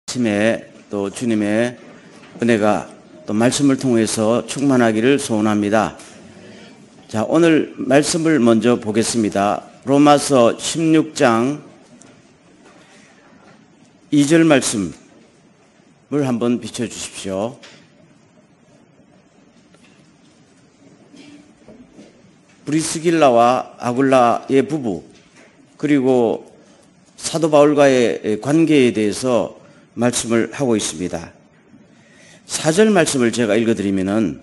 아침에 또 주님의 은혜가 또 말씀을 통해서 충만하기를 소원합니다. 자, 오늘 말씀을 먼저 보겠습니다. 로마서 16장 2절 말씀을 한번 비춰주십시오. 브리스길라와 아굴라의 부부, 그리고 사도 바울과의 관계에 대해서 말씀을 하고 있습니다. 4절 말씀을 제가 읽어드리면은,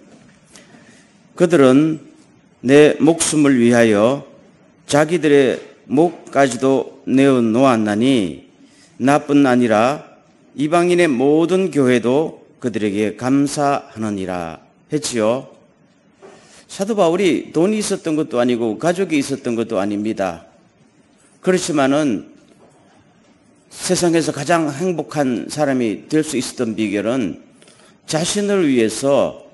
그들은 내 목숨을 위하여 자기들의 목까지도 내어놓았나니 나뿐 아니라 이방인의 모든 교회도 그들에게 감사하느니라 했지요. 사도 바울이 돈이 있었던 것도 아니고 가족이 있었던 것도 아닙니다. 그렇지만은 세상에서 가장 행복한 사람이 될 수 있었던 비결은 자신을 위해서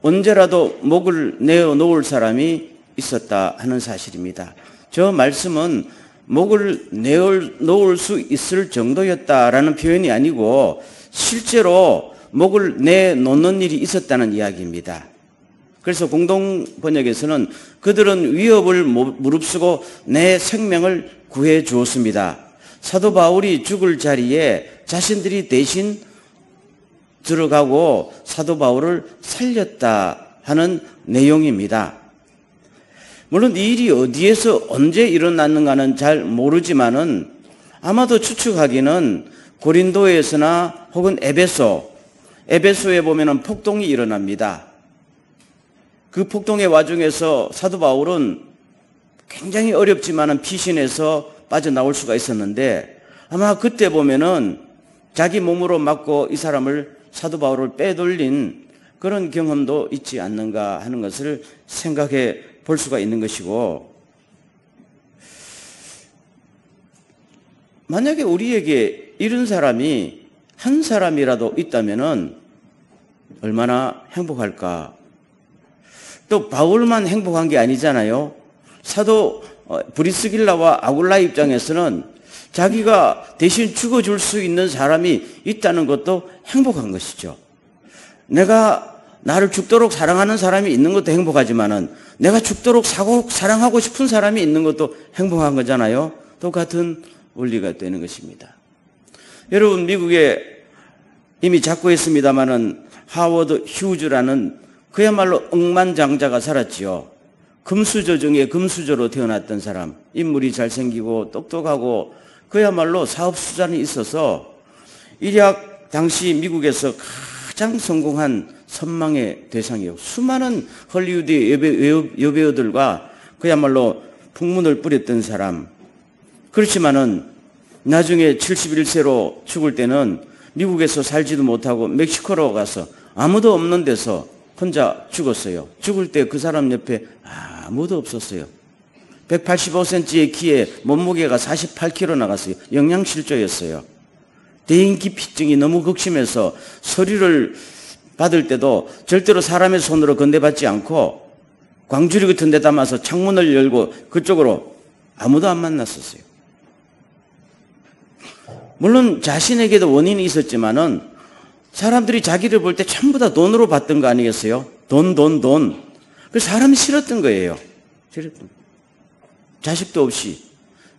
언제라도 목을 내어놓을 사람이 있었다 하는 사실입니다. 저 말씀은 목을 내어놓을 수 있을 정도였다라는 표현이 아니고 실제로 목을 내놓는 일이 있었다는 이야기입니다. 그래서 공동 번역에서는 그들은 위협을 무릅쓰고 내 생명을 구해 주었습니다. 사도 바울이 죽을 자리에 자신들이 대신 들어가고 사도 바울을 살렸다 하는 내용입니다. 물론 이 일이 어디에서 언제 일어났는가는 잘 모르지만은 아마도 추측하기는 고린도에서나 혹은 에베소에 보면은 폭동이 일어납니다. 그 폭동의 와중에서 사도 바울은 굉장히 어렵지만은 피신해서 빠져나올 수가 있었는데, 아마 그때 보면은 자기 몸으로 맞고 이 사람을, 사도 바울을 빼돌린 그런 경험도 있지 않는가 하는 것을 생각해 볼 수가 있는 것이고, 만약에 우리에게 이런 사람이 한 사람이라도 있다면은 얼마나 행복할까? 또 바울만 행복한 게 아니잖아요. 사도 브리스길라와 아굴라 입장에서는 자기가 대신 죽어줄 수 있는 사람이 있다는 것도 행복한 것이죠. 내가 나를 죽도록 사랑하는 사람이 있는 것도 행복하지만은 내가 죽도록 사랑하고 싶은 사람이 있는 것도 행복한 거잖아요. 똑같은 원리가 되는 것입니다. 여러분, 미국에 이미 작고했습니다마는 하워드 휴즈라는 그야말로 억만장자가 살았지요. 금수저 중에 금수저로 태어났던 사람, 인물이 잘생기고 똑똑하고 그야말로 사업수단이 있어서 일약 당시 미국에서 가장 성공한 선망의 대상이에요. 수많은 헐리우드 여배우들과 그야말로 풍문을 뿌렸던 사람. 그렇지만은 나중에 71세로 죽을 때는 미국에서 살지도 못하고 멕시코로 가서 아무도 없는 데서 혼자 죽었어요. 죽을 때 그 사람 옆에 아무도 없었어요. 185cm의 키에 몸무게가 48kg 나갔어요. 영양실조였어요. 대인기피증이 너무 극심해서 서류를 받을 때도 절대로 사람의 손으로 건네받지 않고 광주리 같은 데 담아서 창문을 열고 그쪽으로 아무도 안 만났었어요. 물론 자신에게도 원인이 있었지만은 사람들이 자기를 볼 때 전부 다 돈으로 봤던 거 아니겠어요? 돈. 그래서 사람이 싫었던 거예요. 자식도 없이.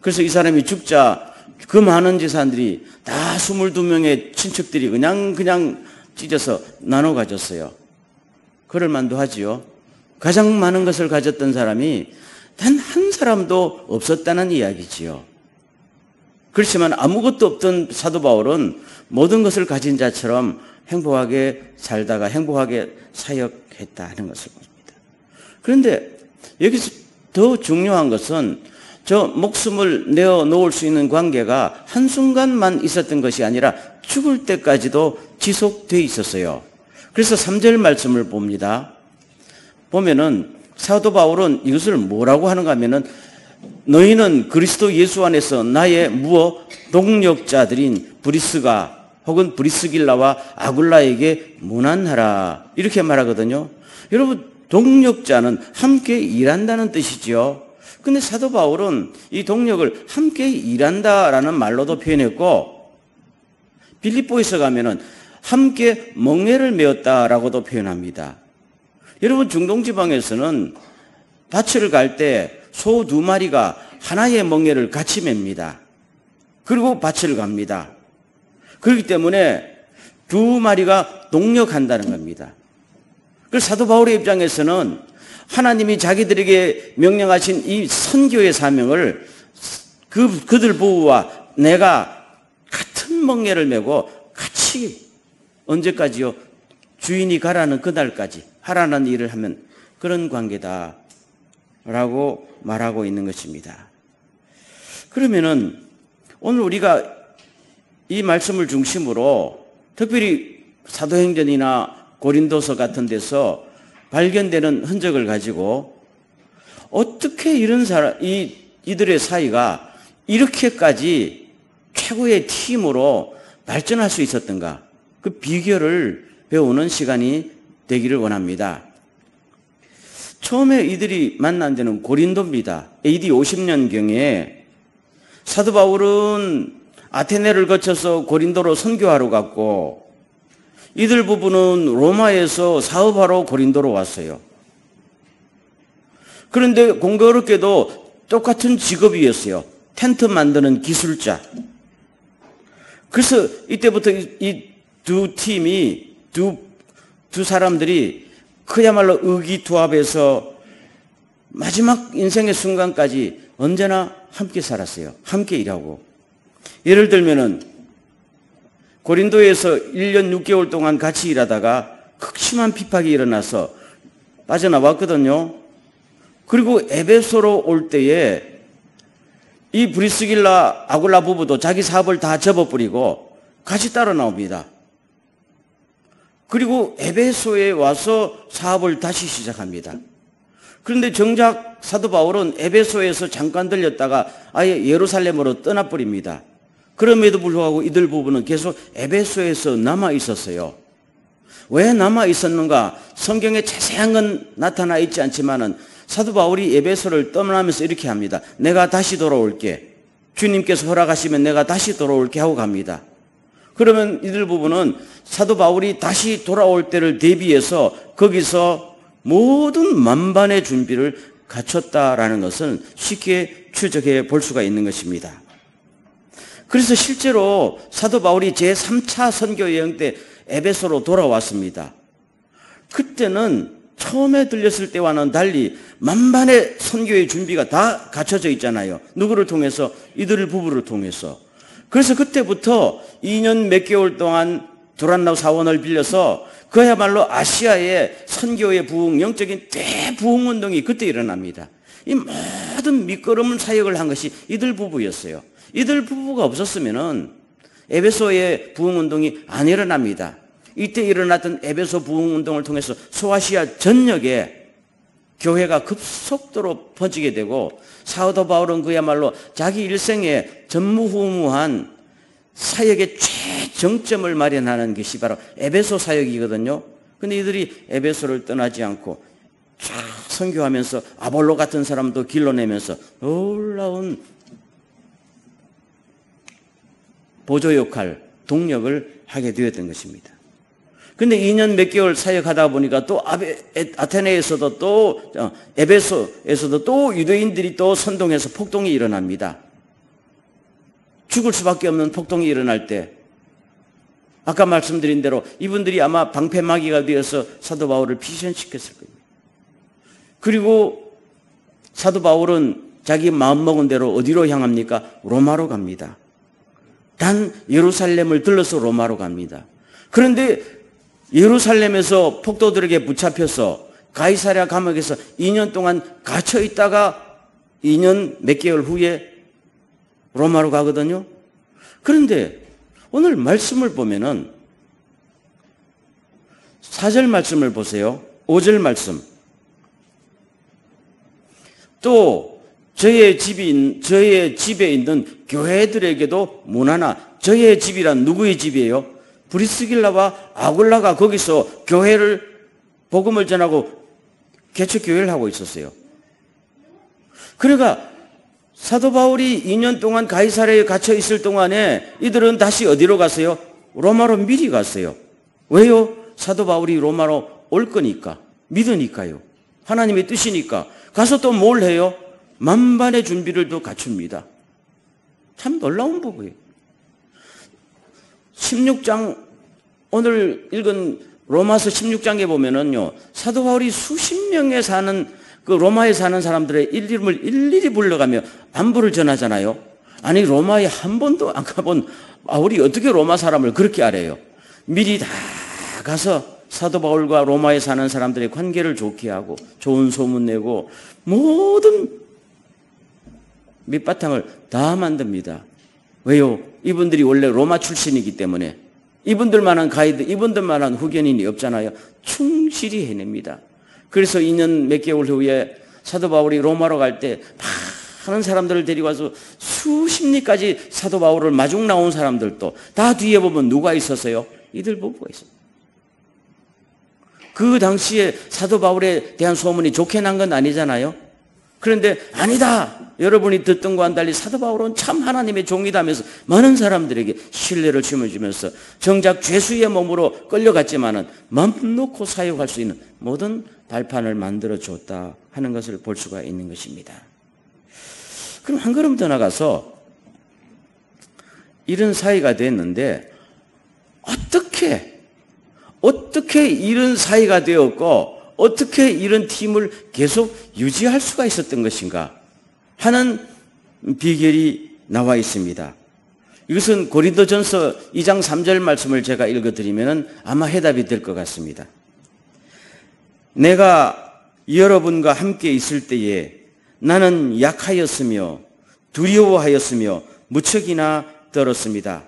그래서 이 사람이 죽자 그 많은 재산들이 다 22명의 친척들이 그냥 찢어서 나눠 가졌어요. 그럴 만도 하지요. 가장 많은 것을 가졌던 사람이 단 한 사람도 없었다는 이야기지요. 그렇지만 아무것도 없던 사도 바울은 모든 것을 가진 자처럼 행복하게 살다가 행복하게 사역했다 하는 것을 봅니다. 그런데 여기서 더 중요한 것은 저 목숨을 내어놓을 수 있는 관계가 한순간만 있었던 것이 아니라 죽을 때까지도 지속되어 있었어요. 그래서 3절 말씀을 봅니다. 보면은 사도 바울은 이것을 뭐라고 하는가 하면은, 너희는 그리스도 예수 안에서 나의 동력자들인 브리스가 혹은 브리스길라와 아굴라에게 문안하라, 이렇게 말하거든요. 여러분, 동력자는 함께 일한다는 뜻이지요. 근데 사도 바울은 이 동력을 함께 일한다라는 말로도 표현했고, 빌립보에서 가면은 함께 멍에를 메었다라고도 표현합니다. 여러분, 중동 지방에서는 밭을 갈 때 소 2마리가 하나의 멍에를 같이 맵니다. 그리고 밭을 갑니다. 그렇기 때문에 2마리가 동력한다는 겁니다. 그래서 사도 바울의 입장에서는 하나님이 자기들에게 명령하신 이 선교의 사명을 그들 부부와 내가 같은 멍에를 메고 같이 언제까지요? 주인이 가라는 그날까지 하라는 일을 하면 그런 관계다라고 말하고 있는 것입니다. 그러면은 오늘 우리가 이 말씀을 중심으로 특별히 사도행전이나 고린도서 같은 데서 발견되는 흔적을 가지고 어떻게 이런 이들의 사이가 이렇게까지 최고의 팀으로 발전할 수 있었던가, 그 비결을 배우는 시간이 되기를 원합니다. 처음에 이들이 만난 데는 고린도입니다. AD 50년경에 사도 바울은 아테네를 거쳐서 고린도로 선교하러 갔고, 이들 부부는 로마에서 사업하러 고린도로 왔어요. 그런데 공교롭게도 똑같은 직업이었어요. 텐트 만드는 기술자. 그래서 이때부터 이 두 팀이, 두 사람들이 그야말로 의기투합해서 마지막 인생의 순간까지 언제나 함께 살았어요. 함께 일하고. 예를 들면은 고린도에서 1년 6개월 동안 같이 일하다가 극심한 핍박이 일어나서 빠져나왔거든요. 그리고 에베소로 올 때에 이 브리스길라 아굴라 부부도 자기 사업을 다 접어버리고 같이 따라 나옵니다. 그리고 에베소에 와서 사업을 다시 시작합니다. 그런데 정작 사도 바울은 에베소에서 잠깐 들렸다가 아예 예루살렘으로 떠나버립니다. 그럼에도 불구하고 이들 부부는 계속 에베소에서 남아 있었어요. 왜 남아 있었는가? 성경에 자세한 건 나타나 있지 않지만은 사도 바울이 에베소를 떠나면서 이렇게 합니다. 내가 다시 돌아올게. 주님께서 허락하시면 내가 다시 돌아올게 하고 갑니다. 그러면 이들 부부는 사도 바울이 다시 돌아올 때를 대비해서 거기서 모든 만반의 준비를 갖췄다라는 것은 쉽게 추적해 볼 수가 있는 것입니다. 그래서 실제로 사도 바울이 제3차 선교 여행 때 에베소로 돌아왔습니다. 그때는 처음에 들렸을 때와는 달리 만반의 선교의 준비가 다 갖춰져 있잖아요. 누구를 통해서? 이들 부부를 통해서. 그래서 그때부터 2년 몇 개월 동안 두란노 사원을 빌려서 그야말로 아시아의 선교의 부흥, 영적인 대부흥 운동이 그때 일어납니다. 이 모든 밑거름 사역을 한 것이 이들 부부였어요. 이들 부부가 없었으면은 에베소의 부흥 운동이 안 일어납니다. 이때 일어났던 에베소 부흥 운동을 통해서 소아시아 전역에 교회가 급속도로 퍼지게 되고 사도 바울은 그야말로 자기 일생에 전무후무한 사역의 최정점을 마련하는 것이 바로 에베소 사역이거든요. 근데 이들이 에베소를 떠나지 않고 쫙 선교하면서 아볼로 같은 사람도 길러내면서 놀라운 보조 역할, 동력을 하게 되었던 것입니다. 근데 2년 몇 개월 사역하다 보니까 또 아테네에서도 또 에베소에서도 또 유대인들이 또 선동해서 폭동이 일어납니다. 죽을 수밖에 없는 폭동이 일어날 때 아까 말씀드린 대로 이분들이 아마 방패막이가 되어서 사도 바울을 피신시켰을 겁니다. 그리고 사도 바울은 자기 마음먹은 대로 어디로 향합니까? 로마로 갑니다. 단 예루살렘을 들러서 로마로 갑니다. 그런데 예루살렘에서 폭도들에게 붙잡혀서 가이사랴 감옥에서 2년 동안 갇혀 있다가 2년 몇 개월 후에 로마로 가거든요. 그런데 오늘 말씀을 보면은 4절 말씀을 보세요. 5절 말씀. 또 저의 집에 있는 교회들에게도 문하나, 저의 집이란 누구의 집이에요? 브리스길라와 아굴라가 거기서 교회를 복음을 전하고 개척 교회를 하고 있었어요. 그러니까 사도 바울이 2년 동안 가이사랴에 갇혀 있을 동안에 이들은 다시 어디로 갔어요? 로마로 미리 갔어요. 왜요? 사도 바울이 로마로 올 거니까. 믿으니까요. 하나님의 뜻이니까. 가서 또 뭘 해요? 만반의 준비를 또 갖춥니다. 참 놀라운 부분이에요. 16장, 오늘 읽은 로마서 16장에 보면은요, 사도 바울이 수십 명에 사는, 그 로마에 사는 사람들의 이름을 일일이 불러가며 안부를 전하잖아요. 아니, 로마에 한 번도 안 가본 바울이 어떻게 로마 사람을 그렇게 알아요? 미리 다 가서 사도 바울과 로마에 사는 사람들의 관계를 좋게 하고, 좋은 소문 내고, 모든 밑바탕을 다 만듭니다. 왜요? 이분들이 원래 로마 출신이기 때문에 이분들만한 가이드, 이분들만한 후견인이 없잖아요. 충실히 해냅니다. 그래서 2년 몇 개월 후에 사도 바울이 로마로 갈 때 많은 사람들을 데리고 와서 수십 리까지 사도 바울을 마중 나온 사람들도 다 뒤에 보면 누가 있었어요? 이들 부부가 있어요. 그 당시에 사도 바울에 대한 소문이 좋게 난 건 아니잖아요. 그런데 아니다. 여러분이 듣던 것과는 달리 사도 바울은 참 하나님의 종이다면서 많은 사람들에게 신뢰를 심어주면서 정작 죄수의 몸으로 끌려갔지만은 마음 놓고 사역할 수 있는 모든 발판을 만들어 줬다 하는 것을 볼 수가 있는 것입니다. 그럼 한 걸음 더 나가서 이런 사이가 됐는데 어떻게 이런 사이가 되었고 어떻게 이런 팀을 계속 유지할 수가 있었던 것인가 하는 비결이 나와 있습니다. 이것은 고린도전서 2장 3절 말씀을 제가 읽어드리면 아마 해답이 될 것 같습니다. 내가 여러분과 함께 있을 때에 나는 약하였으며 두려워하였으며 무척이나 떨었습니다.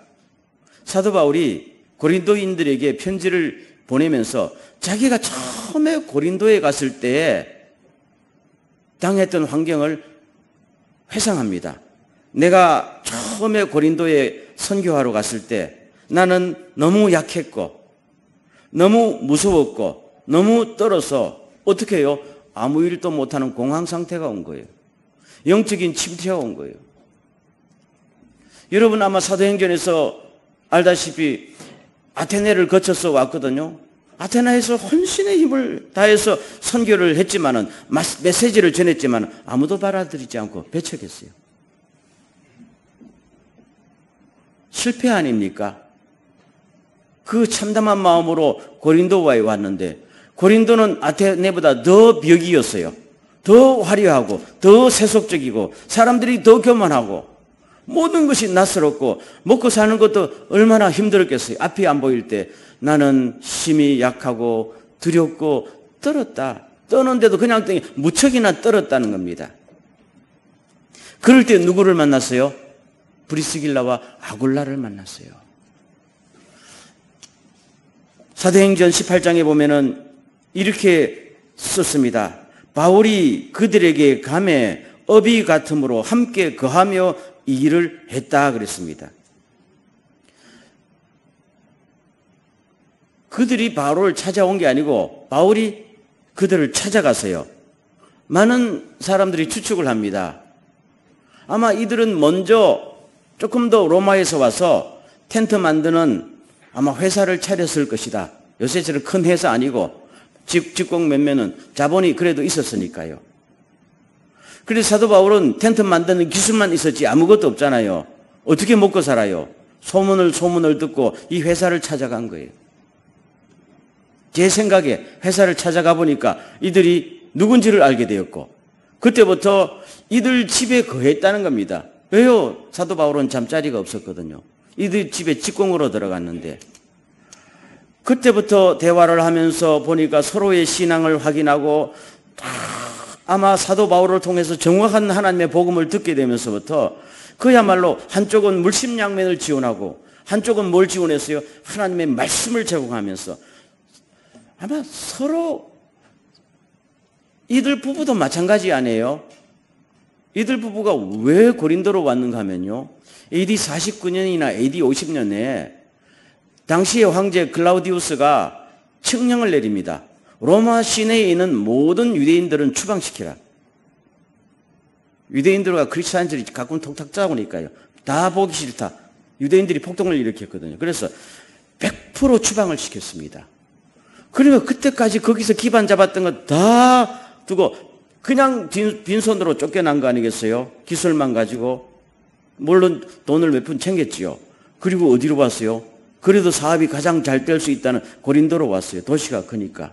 사도 바울이 고린도인들에게 편지를 보내면서 자기가 처음에 고린도에 갔을 때 당했던 환경을 회상합니다. 내가 처음에 고린도에 선교하러 갔을 때 나는 너무 약했고 너무 무서웠고 너무 떨어서 어떻게 해요? 아무 일도 못하는 공황 상태가 온 거예요. 영적인 침체가 온 거예요. 여러분 아마 사도행전에서 알다시피 아테네를 거쳐서 왔거든요. 아테나에서 헌신의 힘을 다해서 선교를 했지만은 메시지를 전했지만 아무도 받아들이지 않고 배척했어요. 실패 아닙니까? 그 참담한 마음으로 고린도에 왔는데 고린도는 아테네보다 더 벽이었어요. 더 화려하고 더 세속적이고 사람들이 더 교만하고 모든 것이 낯설었고 먹고 사는 것도 얼마나 힘들었겠어요. 앞이 안 보일 때 나는 심히 약하고 두렵고 떨었다. 떠는데도 그냥 무척이나 떨었다는 겁니다. 그럴 때 누구를 만났어요? 브리스길라와 아굴라를 만났어요. 사도행전 18장에 보면은 이렇게 썼습니다. 바울이 그들에게 감에 업이 같음으로 함께 거하며 이 일을 했다 그랬습니다. 그들이 바울을 찾아온 게 아니고 바울이 그들을 찾아가서요. 많은 사람들이 추측을 합니다. 아마 이들은 먼저 조금 더 로마에서 와서 텐트 만드는 아마 회사를 차렸을 것이다. 요새처럼 큰 회사 아니고 직공 몇몇은 자본이 그래도 있었으니까요. 그래서 사도 바울은 텐트 만드는 기술만 있었지 아무것도 없잖아요. 어떻게 먹고 살아요? 소문을 듣고 이 회사를 찾아간 거예요. 제 생각에 회사를 찾아가 보니까 이들이 누군지를 알게 되었고 그때부터 이들 집에 거했다는 겁니다. 왜요? 사도 바울은 잠자리가 없었거든요. 이들 집에 직공으로 들어갔는데 그때부터 대화를 하면서 보니까 서로의 신앙을 확인하고 아마 사도 바울을 통해서 정확한 하나님의 복음을 듣게 되면서부터 그야말로 한쪽은 물심양면을 지원하고 한쪽은 뭘 지원했어요? 하나님의 말씀을 제공하면서 아마 서로 이들 부부도 마찬가지 아니에요? 이들 부부가 왜 고린도로 왔는가 하면요. AD 49년이나 AD 50년에 당시의 황제 글라우디우스가 칙령을 내립니다. 로마 시내에 있는 모든 유대인들은 추방시키라. 유대인들과 크리스찬들이 가끔 톡탁 짜오니까요. 다 보기 싫다. 유대인들이 폭동을 일으켰거든요. 그래서 100% 추방을 시켰습니다. 그러니까 그때까지 거기서 기반 잡았던 거 다 두고 그냥 빈손으로 쫓겨난 거 아니겠어요? 기술만 가지고. 물론 돈을 몇 푼 챙겼지요. 그리고 어디로 왔어요? 그래도 사업이 가장 잘 될 수 있다는 고린도로 왔어요. 도시가 크니까.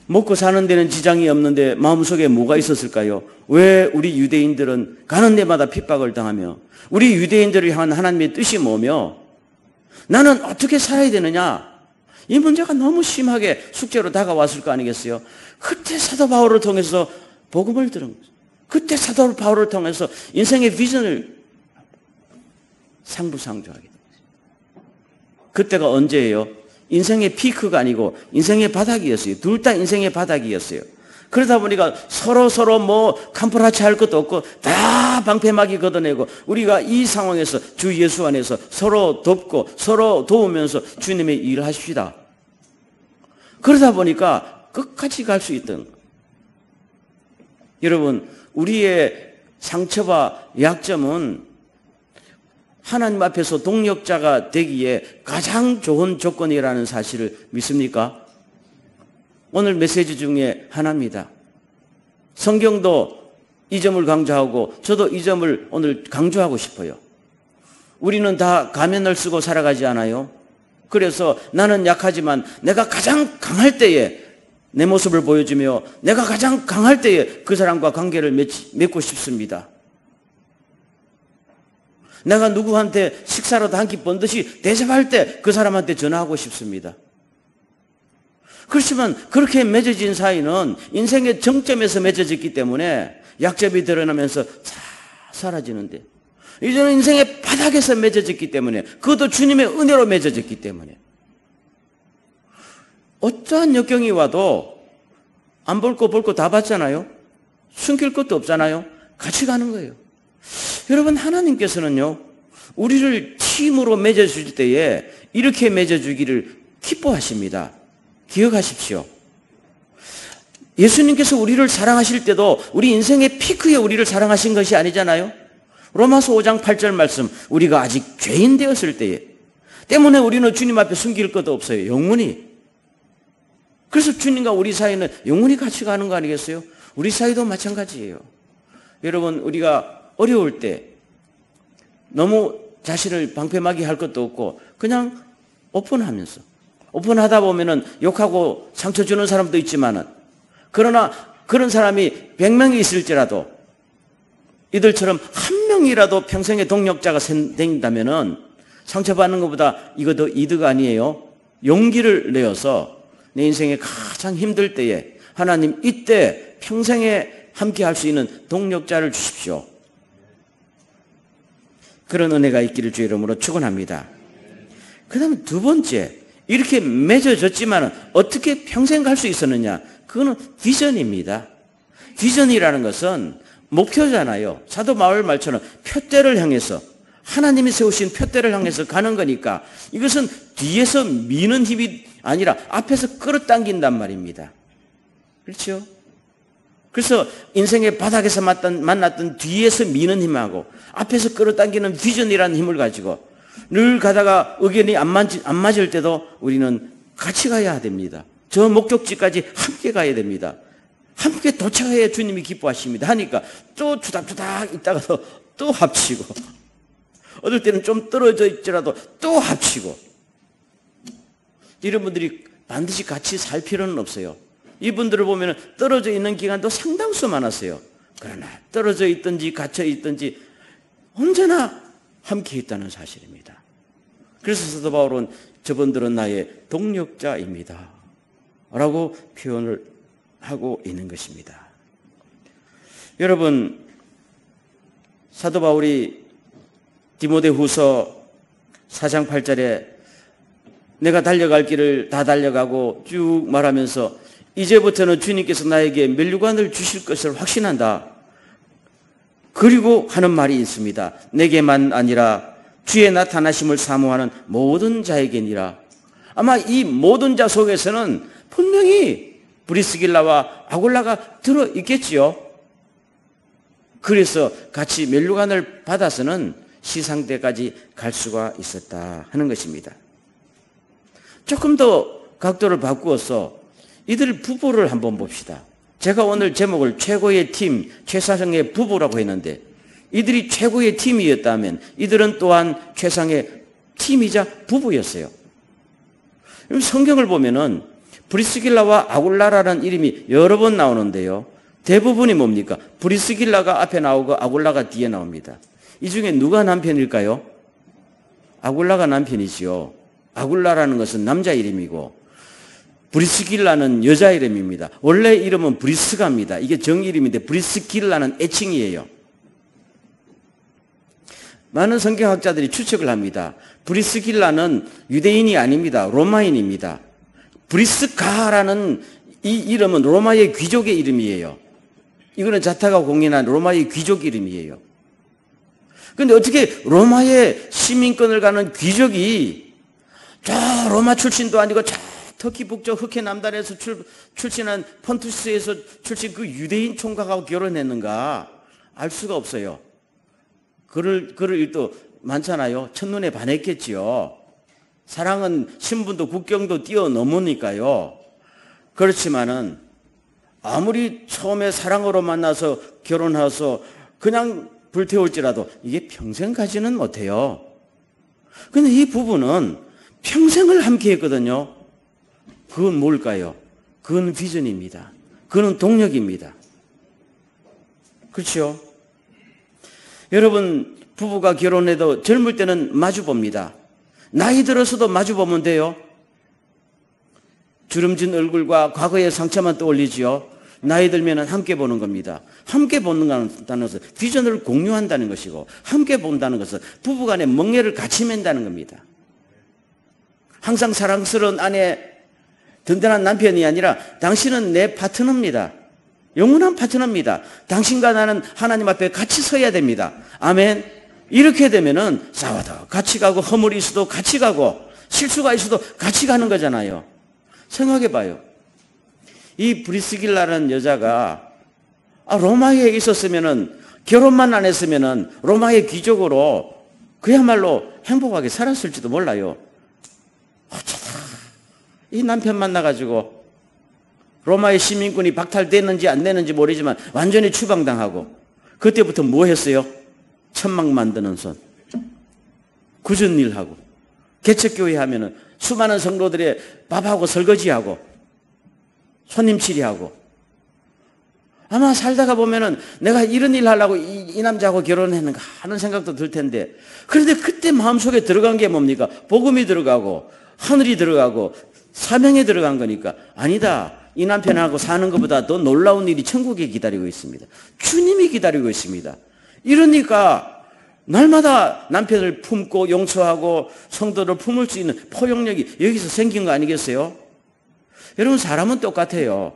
먹고 사는 데는 지장이 없는데 마음속에 뭐가 있었을까요? 왜 우리 유대인들은 가는 데마다 핍박을 당하며 우리 유대인들을 향한 하나님의 뜻이 뭐며 나는 어떻게 살아야 되느냐? 이 문제가 너무 심하게 숙제로 다가왔을 거 아니겠어요? 그때 사도 바울을 통해서 복음을 들은 거죠. 그때 사도 바울을 통해서 인생의 비전을 상부상조하게 된 거죠. 그때가 언제예요? 인생의 피크가 아니고 인생의 바닥이었어요. 둘 다 인생의 바닥이었어요. 그러다 보니까 서로 뭐 캄프라치 할 것도 없고 다 방패막이 걷어내고 우리가 이 상황에서 주 예수 안에서 서로 돕고 서로 도우면서 주님의 일을 하십시다. 그러다 보니까 끝까지 갈 수 있던 거예요. 여러분, 우리의 상처와 약점은 하나님 앞에서 동력자가 되기에 가장 좋은 조건이라는 사실을 믿습니까? 오늘 메시지 중에 하나입니다. 성경도 이 점을 강조하고 저도 이 점을 오늘 강조하고 싶어요. 우리는 다 가면을 쓰고 살아가지 않아요? 그래서 나는 약하지만 내가 가장 강할 때에 내 모습을 보여주며 내가 가장 강할 때에 그 사람과 관계를 맺고 싶습니다. 내가 누구한테 식사라도 한 끼 번듯이 대접할 때 그 사람한테 전화하고 싶습니다. 그렇지만 그렇게 맺어진 사이는 인생의 정점에서 맺어졌기 때문에 약점이 드러나면서 사라지는데 이제는 인생의 바닥에서 맺어졌기 때문에 그것도 주님의 은혜로 맺어졌기 때문에 어떠한 역경이 와도 안 볼 거 다 봤잖아요. 숨길 것도 없잖아요. 같이 가는 거예요. 여러분, 하나님께서는요, 우리를 팀으로 맺어줄 때에 이렇게 맺어주기를 기뻐하십니다. 기억하십시오. 예수님께서 우리를 사랑하실 때도 우리 인생의 피크에 우리를 사랑하신 것이 아니잖아요. 로마서 5장 8절 말씀, 우리가 아직 죄인 되었을 때에 때문에 우리는 주님 앞에 숨길 것도 없어요. 영원히. 그래서 주님과 우리 사이는 영원히 같이 가는 거 아니겠어요? 우리 사이도 마찬가지예요. 여러분, 우리가 어려울 때 너무 자신을 방패막이 할 것도 없고 그냥 오픈하면서 오픈하다 보면은 욕하고 상처 주는 사람도 있지만은 그러나 그런 사람이 100명이 있을지라도 이들처럼 한 명이라도 평생의 동력자가 생긴다면은 상처받는 것보다 이거 더 이득 아니에요? 용기를 내어서 내 인생에 가장 힘들 때에 하나님 이때 평생에 함께 할 수 있는 동력자를 주십시오. 그런 은혜가 있기를 주의 이름으로 축원합니다. 그 다음에 두 번째, 이렇게 맺어졌지만 어떻게 평생 갈 수 있었느냐? 그거는 비전입니다. 비전이라는 것은 목표잖아요. 사도 바울 말처럼 표대를 향해서 하나님이 세우신 표대를 향해서 가는 거니까 이것은 뒤에서 미는 힘이 아니라 앞에서 끌어당긴단 말입니다. 그렇죠? 그래서 인생의 바닥에서 만났던 뒤에서 미는 힘하고 앞에서 끌어당기는 비전이라는 힘을 가지고 늘 가다가 의견이 안 맞을 때도 우리는 같이 가야 됩니다. 저 목적지까지 함께 가야 됩니다. 함께 도착해야 주님이 기뻐하십니다. 하니까 또 투닥투닥 있다가도 또 합치고 어떨 때는 좀 떨어져 있더라도 또 합치고 이런 분들이 반드시 같이 살 필요는 없어요. 이분들을 보면 떨어져 있는 기간도 상당수 많았어요. 그러나 떨어져 있든지 갇혀 있든지 언제나 함께 있다는 사실입니다. 그래서 사도 바울은 저분들은 나의 동력자입니다 라고 표현을 하고 있는 것입니다. 여러분, 사도 바울이 디모데후서 4장 8절에 내가 달려갈 길을 다 달려가고 쭉 말하면서 이제부터는 주님께서 나에게 면류관을 주실 것을 확신한다. 그리고 하는 말이 있습니다. 내게만 아니라 주의 나타나심을 사모하는 모든 자에게니라. 아마 이 모든 자 속에서는 분명히 브리스길라와 아굴라가 들어있겠지요. 그래서 같이 면류관을 받아서는 시상대까지 갈 수가 있었다 하는 것입니다. 조금 더 각도를 바꾸어서 이들 부부를 한번 봅시다. 제가 오늘 제목을 최고의 팀, 최상의 부부라고 했는데 이들이 최고의 팀이었다면 이들은 또한 최상의 팀이자 부부였어요. 성경을 보면은 브리스길라와 아굴라라는 이름이 여러 번 나오는데요. 대부분이 뭡니까? 브리스길라가 앞에 나오고 아굴라가 뒤에 나옵니다. 이 중에 누가 남편일까요? 아굴라가 남편이지요. 아굴라라는 것은 남자 이름이고 브리스길라는 여자 이름입니다. 원래 이름은 브리스가입니다. 이게 정 이름인데 브리스길라는 애칭이에요. 많은 성경학자들이 추측을 합니다. 브리스길라는 유대인이 아닙니다. 로마인입니다. 브리스가라는 이 이름은 로마의 귀족의 이름이에요. 이거는 자타가 공인한 로마의 귀족 이름이에요. 그런데 어떻게 로마의 시민권을 가는 귀족이 저 로마 출신도 아니고 저 터키 북쪽 흑해 남단에서 출신한 폰투스에서 출신 그 유대인 총각하고 결혼했는가 알 수가 없어요. 그럴 일도 많잖아요. 첫눈에 반했겠지요. 사랑은 신분도 국경도 뛰어넘으니까요. 그렇지만은 아무리 처음에 사랑으로 만나서 결혼해서 그냥 불태울지라도 이게 평생 가지는 못해요. 근데 이 부부는 평생을 함께 했거든요. 그건 뭘까요? 그건 비전입니다. 그건 동력입니다. 그렇죠? 여러분 부부가 결혼해도 젊을 때는 마주 봅니다. 나이 들어서도 마주 보면 돼요. 주름진 얼굴과 과거의 상처만 떠올리지요. 나이 들면 함께 보는 겁니다. 함께 본다는 것은 비전을 공유한다는 것이고 함께 본다는 것은 부부간의 멍에를 같이 맨다는 겁니다. 항상 사랑스러운 아내, 든든한 남편이 아니라 당신은 내 파트너입니다. 영원한 파트너입니다. 당신과 나는 하나님 앞에 같이 서야 됩니다. 아멘. 이렇게 되면은 싸워도 같이 가고 허물이 있어도 같이 가고 실수가 있어도 같이 가는 거잖아요. 생각해 봐요. 이 브리스길라라는 여자가 로마에 있었으면은 결혼만 안 했으면은 로마의 귀족으로 그야말로 행복하게 살았을지도 몰라요. 어쩌다 이 남편 만나가지고 로마의 시민권이 박탈됐는지 안 됐는지 모르지만 완전히 추방당하고 그때부터 뭐 했어요? 천막 만드는 손, 굳은 일하고 개척교회 하면은 수많은 성도들의 밥하고 설거지하고 손님 치리하고 아마 살다가 보면은 내가 이런 일 하려고 이 남자하고 결혼했는가 하는 생각도 들 텐데 그런데 그때 마음속에 들어간 게 뭡니까? 복음이 들어가고 하늘이 들어가고 사명에 들어간 거니까 아니다. 이 남편하고 사는 것보다 더 놀라운 일이 천국에 기다리고 있습니다. 주님이 기다리고 있습니다. 이러니까 날마다 남편을 품고 용서하고 성도를 품을 수 있는 포용력이 여기서 생긴 거 아니겠어요? 여러분 사람은 똑같아요.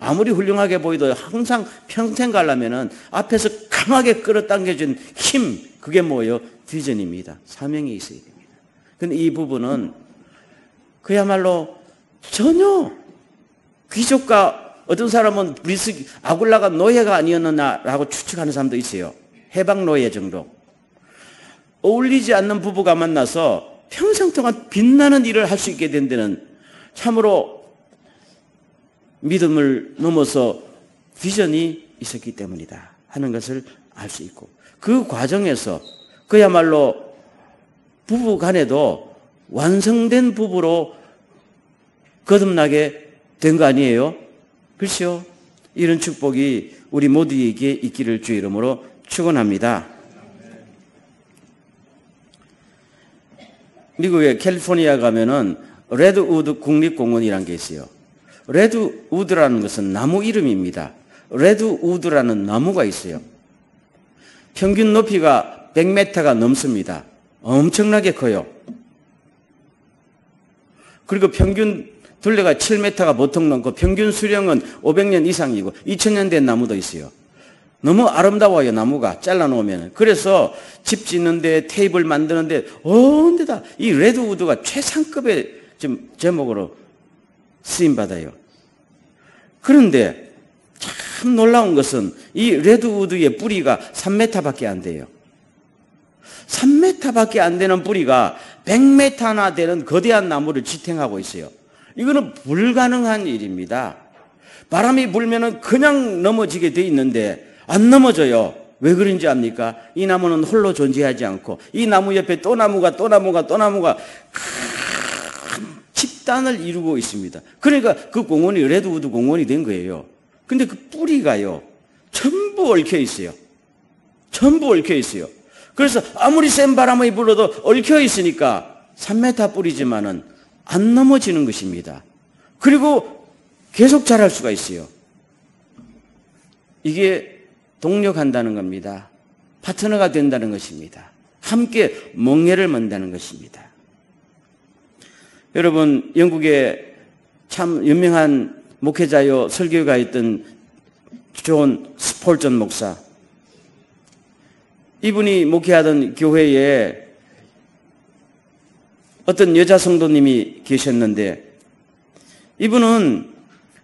아무리 훌륭하게 보이도 항상 평생 가려면은 앞에서 강하게 끌어당겨준 힘, 그게 뭐예요? 비전입니다. 사명이 있어야 됩니다. 근데 이 부분은 그야말로 전혀 귀족과 어떤 사람은 아굴라가 노예가 아니었느냐라고 추측하는 사람도 있어요. 해방 노예 정도. 어울리지 않는 부부가 만나서 평생 동안 빛나는 일을 할 수 있게 된 데는 참으로 믿음을 넘어서 비전이 있었기 때문이다 하는 것을 알 수 있고 그 과정에서 그야말로 부부 간에도 완성된 부부로 거듭나게 된 거 아니에요? 그렇죠? 이런 축복이 우리 모두에게 있기를 주의 이름으로 축원합니다. 미국의 캘리포니아 가면은 레드우드 국립공원이라는 게 있어요. 레드우드라는 것은 나무 이름입니다. 레드우드라는 나무가 있어요. 평균 높이가 100m가 넘습니다. 엄청나게 커요. 그리고 평균 둘레가 7m가 보통 넘고 평균 수령은 500년 이상이고 2000년 된 나무도 있어요. 너무 아름다워요, 나무가 잘라놓으면. 그래서 집 짓는데 테이블 만드는데 언제다 이 레드우드가 최상급의 좀 제목으로 쓰임받아요. 그런데 참 놀라운 것은 이 레드우드의 뿌리가 3m밖에 안 돼요. 3m밖에 안 되는 뿌리가 100m나 되는 거대한 나무를 지탱하고 있어요. 이거는 불가능한 일입니다. 바람이 불면은 그냥 넘어지게 돼 있는데 안 넘어져요. 왜 그런지 압니까? 이 나무는 홀로 존재하지 않고 이 나무 옆에 또 나무가 큰 집단을 이루고 있습니다. 그러니까 그 공원이 레드우드 공원이 된 거예요. 근데 그 뿌리가요, 전부 얽혀 있어요. 전부 얽혀 있어요. 그래서 아무리 센 바람이 불어도 얽혀 있으니까 3m 뿌리지만은 안 넘어지는 것입니다. 그리고 계속 자랄 수가 있어요. 이게 동력한다는 겁니다. 파트너가 된다는 것입니다. 함께 멍에를 만다는 것입니다. 여러분, 영국에 참 유명한 목회자요 설교가였던 존 스폴전 목사, 이분이 목회하던 교회에 어떤 여자 성도님이 계셨는데 이분은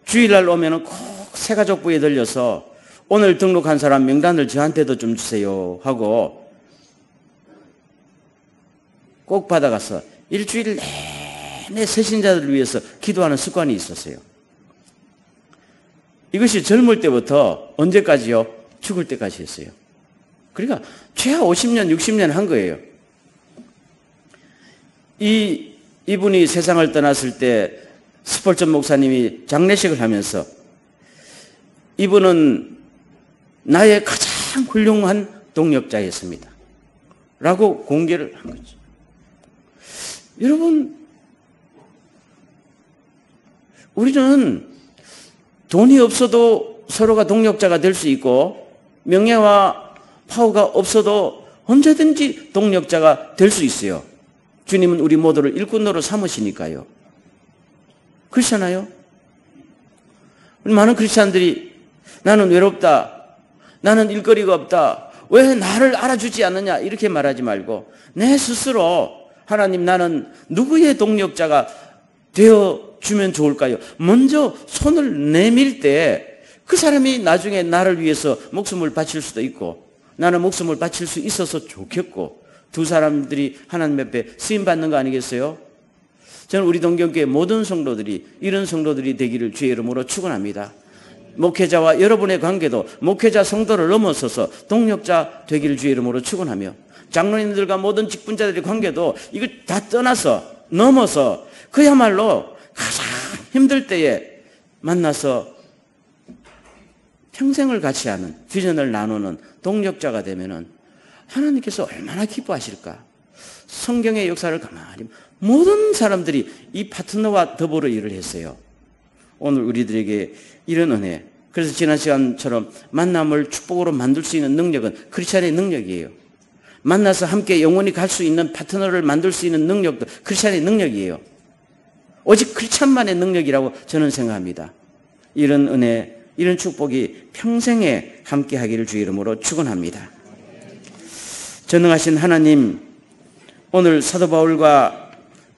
주일날 오면 꼭 새가족부에 들려서 오늘 등록한 사람 명단을 저한테도 좀 주세요 하고 꼭 받아가서 일주일 내내 새신자들을 위해서 기도하는 습관이 있었어요. 이것이 젊을 때부터 언제까지요? 죽을 때까지 했어요. 그러니까 최하 50년, 60년 한 거예요. 이분이 세상을 떠났을 때 스폴전 목사님이 장례식을 하면서 이분은 나의 가장 훌륭한 동력자였습니다 라고 공개를 한 거죠. 여러분, 우리는 돈이 없어도 서로가 동력자가 될 수 있고 명예와 파워가 없어도 언제든지 동력자가 될 수 있어요. 주님은 우리 모두를 일꾼으로 삼으시니까요. 그렇잖아요? 많은 크리스찬들이 나는 외롭다, 나는 일거리가 없다, 왜 나를 알아주지 않느냐 이렇게 말하지 말고 내 스스로 하나님 나는 누구의 동력자가 되어주면 좋을까요? 먼저 손을 내밀 때 그 사람이 나중에 나를 위해서 목숨을 바칠 수도 있고 나는 목숨을 바칠 수 있어서 좋겠고 두 사람들이 하나님 앞에 쓰임받는 거 아니겠어요? 저는 우리 동경교회 모든 성도들이 이런 성도들이 되기를 주의 이름으로 축원합니다. 목회자와 여러분의 관계도 목회자 성도를 넘어서서 동력자 되기를 주의 이름으로 축원하며 장로님들과 모든 직분자들의 관계도 이거 다 떠나서 넘어서 그야말로 가장 힘들 때에 만나서 평생을 같이 하는 비전을 나누는 동력자가 되면은 하나님께서 얼마나 기뻐하실까. 성경의 역사를 가만히 모든 사람들이 이 파트너와 더불어 일을 했어요. 오늘 우리들에게 이런 은혜, 그래서 지난 시간처럼 만남을 축복으로 만들 수 있는 능력은 크리스찬의 능력이에요. 만나서 함께 영원히 갈 수 있는 파트너를 만들 수 있는 능력도 크리스찬의 능력이에요. 오직 크리스찬만의 능력이라고 저는 생각합니다. 이런 은혜, 이런 축복이 평생에 함께 하기를 주의 이름으로 축원합니다. 전능하신 하나님, 오늘 사도 바울과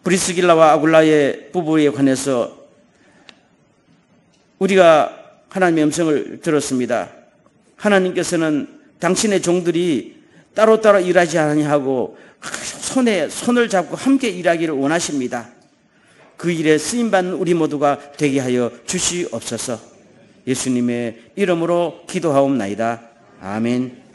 브리스길라와 아굴라의 부부에 관해서 우리가 하나님의 음성을 들었습니다. 하나님께서는 당신의 종들이 따로따로 일하지 아니하고 손을 잡고 함께 일하기를 원하십니다. 그 일에 쓰임받는 우리 모두가 되게 하여 주시옵소서. 예수님의 이름으로 기도하옵나이다. 아멘.